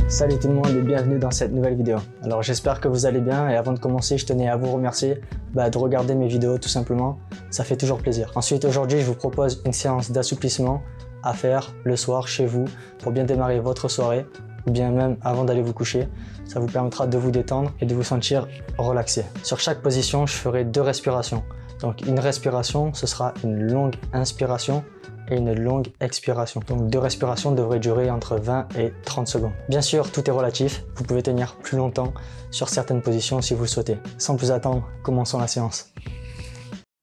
Salut tout le monde et bienvenue dans cette nouvelle vidéo. Alors j'espère que vous allez bien et avant de commencer je tenais à vous remercier de regarder mes vidéos tout simplement, ça fait toujours plaisir. Ensuite aujourd'hui je vous propose une séance d'assouplissement à faire le soir chez vous pour bien démarrer votre soirée ou bien même avant d'aller vous coucher. Ça vous permettra de vous détendre et de vous sentir relaxé. Sur chaque position je ferai 2 respirations. Donc une respiration ce sera une longue inspiration et une longue expiration. Donc 2 respirations devraient durer entre 20 et 30 secondes. Bien sûr, tout est relatif. Vous pouvez tenir plus longtemps sur certaines positions si vous le souhaitez. Sans plus attendre, commençons la séance.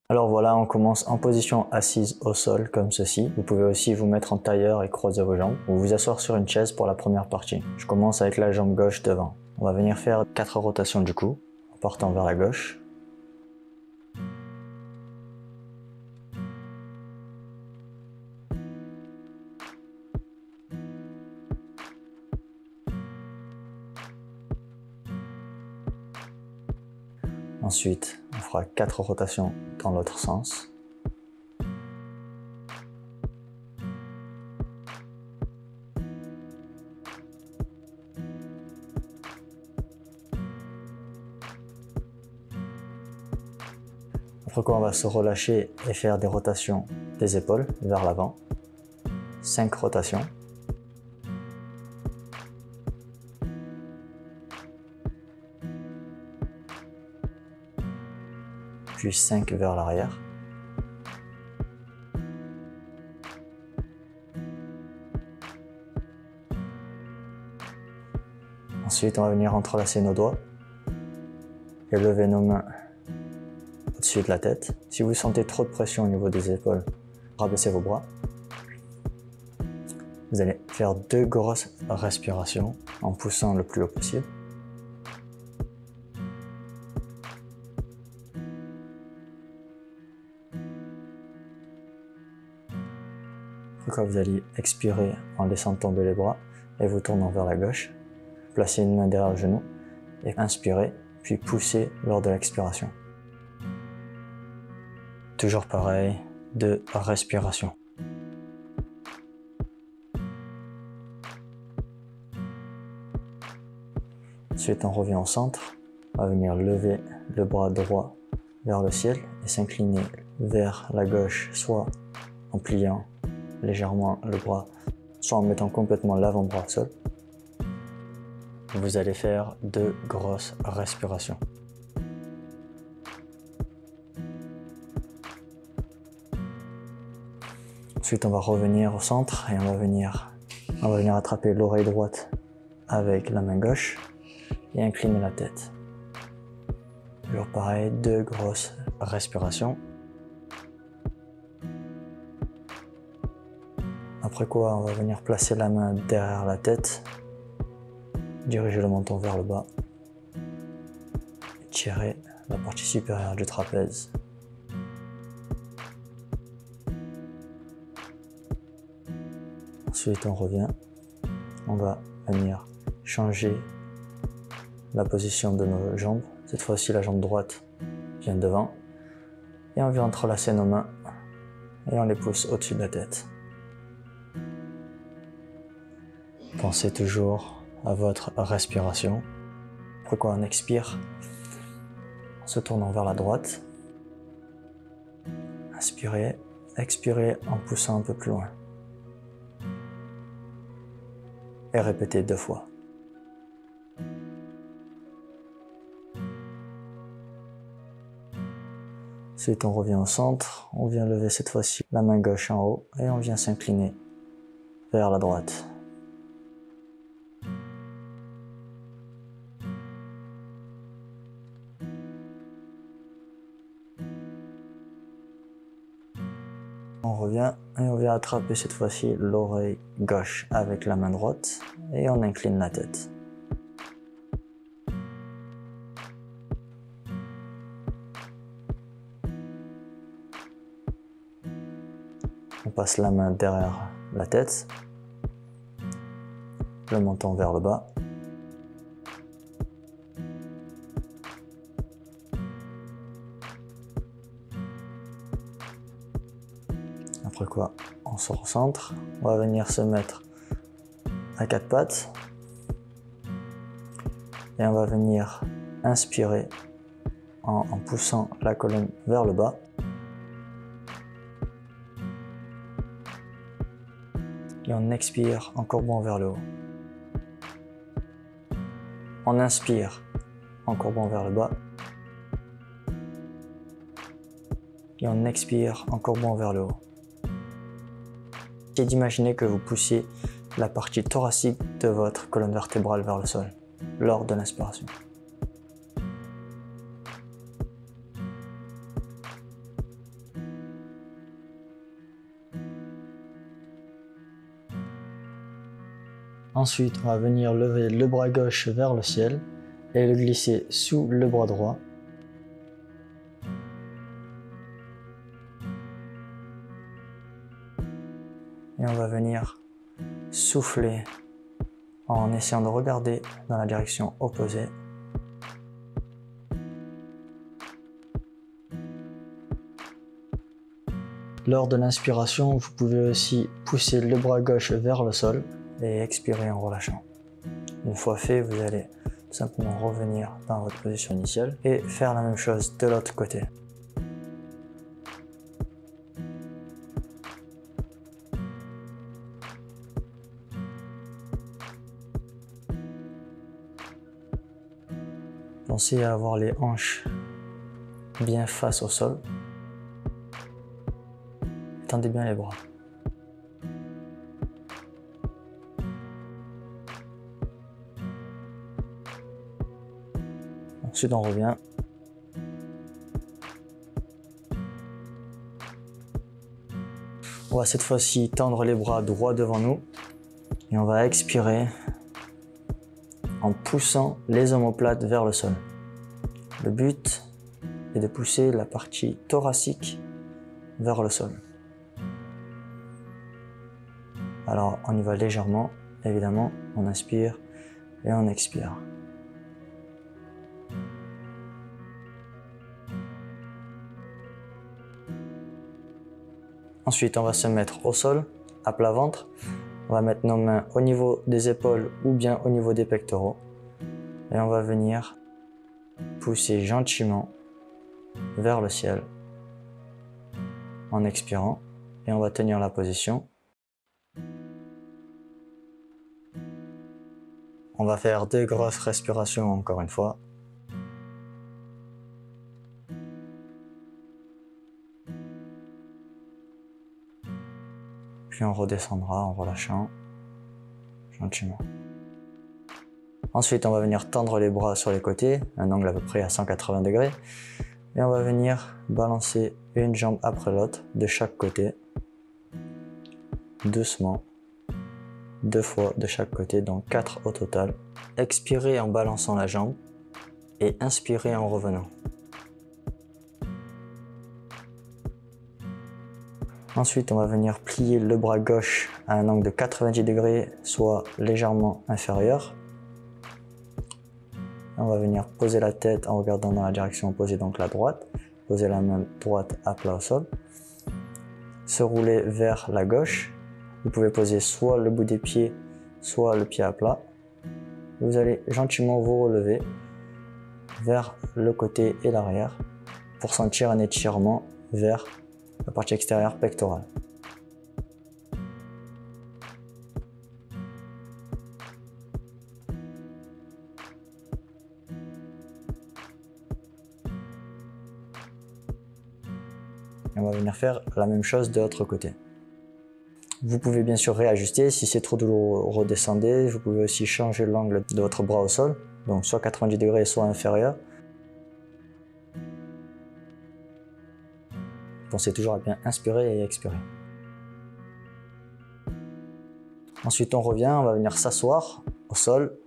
Alors voilà, on commence en position assise au sol comme ceci. Vous pouvez aussi vous mettre en tailleur et croiser vos jambes ou vous asseoir sur une chaise pour la première partie. Je commence avec la jambe gauche devant. On va venir faire 4 rotations du cou en partant vers la gauche. Ensuite, on fera 4 rotations dans l'autre sens. Après quoi, on va se relâcher et faire des rotations des épaules vers l'avant. 5 rotations. Puis 5 vers l'arrière. Ensuite, on va venir entrelacer nos doigts et lever nos mains au-dessus de la tête. Si vous sentez trop de pression au niveau des épaules, rabaissez vos bras. Vous allez faire 2 grosses respirations en poussant le plus haut possible. Après quoi, vous allez expirer en laissant tomber les bras et vous tournant vers la gauche. Placez une main derrière le genou et inspirez, puis poussez lors de l'expiration. Toujours pareil, 2 respirations. Ensuite, on revient au centre. On va venir lever le bras droit vers le ciel et s'incliner vers la gauche, soit en pliant légèrement le bras, soit en mettant complètement l'avant-bras au sol. Vous allez faire 2 grosses respirations. Ensuite, on va revenir au centre et on va venir attraper l'oreille droite avec la main gauche et incliner la tête. Toujours pareil, 2 grosses respirations. Après quoi, on va venir placer la main derrière la tête, diriger le menton vers le bas, et tirer la partie supérieure du trapèze. Ensuite, on revient, on va venir changer la position de nos jambes. Cette fois-ci, la jambe droite vient devant et on vient entrelacer nos mains et on les pousse au-dessus de la tête. Pensez toujours à votre respiration. Après quoi, on expire en se tournant vers la droite. Inspirez, expirez en poussant un peu plus loin. Et répétez 2 fois. Ensuite, on revient au centre. On vient lever cette fois-ci la main gauche en haut et on vient s'incliner vers la droite. On revient et on vient attraper cette fois-ci l'oreille gauche avec la main droite et on incline la tête. On passe la main derrière la tête, le menton vers le bas. Après quoi, on se recentre. On va venir se mettre à 4 pattes. Et on va venir inspirer en poussant la colonne vers le bas. Et on expire en courbant vers le haut. On inspire en courbant vers le bas. Et on expire en courbant vers le haut. Essayez d'imaginer que vous poussez la partie thoracique de votre colonne vertébrale vers le sol lors de l'inspiration. Ensuite, on va venir lever le bras gauche vers le ciel et le glisser sous le bras droit. Et on va venir souffler en essayant de regarder dans la direction opposée. Lors de l'inspiration, vous pouvez aussi pousser le bras gauche vers le sol et expirer en relâchant. Une fois fait, vous allez tout simplement revenir dans votre position initiale et faire la même chose de l'autre côté. Pensez à avoir les hanches bien face au sol. Tendez bien les bras. Ensuite, on revient. On va cette fois-ci tendre les bras droits devant nous. Et on va expirer en poussant les omoplates vers le sol. Le but est de pousser la partie thoracique vers le sol. Alors on y va légèrement, évidemment, on inspire et on expire. Ensuite, on va se mettre au sol, à plat ventre. On va mettre nos mains au niveau des épaules ou bien au niveau des pectoraux. Et on va venir pousser gentiment vers le ciel en expirant. Et on va tenir la position. On va faire 2 grosses respirations encore une fois. Puis on redescendra en relâchant gentiment. Ensuite, on va venir tendre les bras sur les côtés, un angle à peu près à 180 degrés. Et on va venir balancer une jambe après l'autre de chaque côté. Doucement. 2 fois de chaque côté, donc 4 au total. Expirez en balançant la jambe et inspirez en revenant. Ensuite, on va venir plier le bras gauche à un angle de 90 degrés, soit légèrement inférieur. On va venir poser la tête en regardant dans la direction opposée, donc la droite. Poser la main droite à plat au sol. Se rouler vers la gauche. Vous pouvez poser soit le bout des pieds, soit le pied à plat. Vous allez gentiment vous relever vers le côté et l'arrière pour sentir un étirement vers la partie extérieure pectorale. Et on va venir faire la même chose de l'autre côté. Vous pouvez bien sûr réajuster, si c'est trop douloureux, redescendez. Vous pouvez aussi changer l'angle de votre bras au sol, donc soit 90 degrés, soit inférieur. Pensez toujours à bien inspirer et expirer. Ensuite, on revient, on va venir s'asseoir au sol.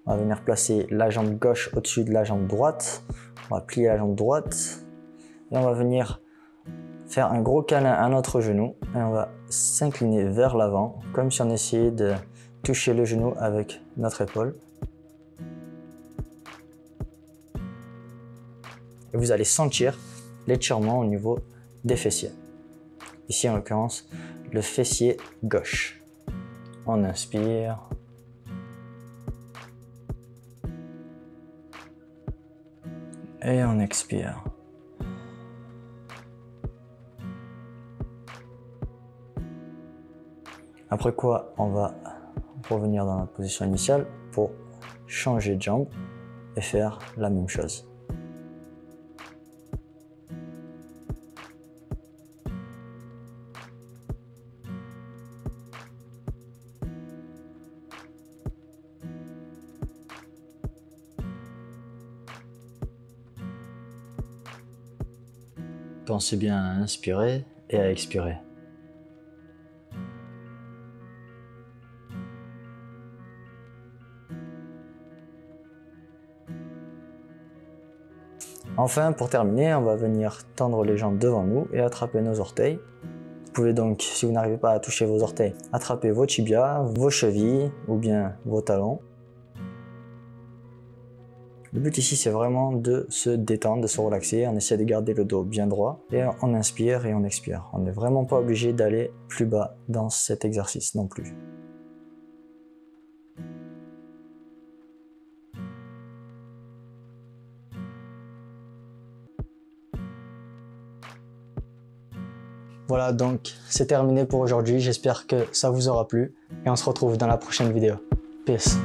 On va venir placer la jambe gauche au-dessus de la jambe droite. On va plier la jambe droite. Et on va venir faire un gros câlin à notre genou. Et on va s'incliner vers l'avant, comme si on essayait de toucher le genou avec notre épaule. Et vous allez sentir l'étirement au niveau des fessiers. Ici, en l'occurrence, le fessier gauche. On inspire. Et on expire. Après quoi, on va revenir dans notre position initiale pour changer de jambe et faire la même chose. Pensez bien à inspirer et à expirer. Enfin, pour terminer, on va venir tendre les jambes devant nous et attraper nos orteils. Vous pouvez donc, si vous n'arrivez pas à toucher vos orteils, attraper vos tibias, vos chevilles ou bien vos talons. Le but ici, c'est vraiment de se détendre, de se relaxer. On essaie de garder le dos bien droit et on inspire et on expire. On n'est vraiment pas obligé d'aller plus bas dans cet exercice non plus. Voilà, donc c'est terminé pour aujourd'hui. J'espère que ça vous aura plu et on se retrouve dans la prochaine vidéo. Peace.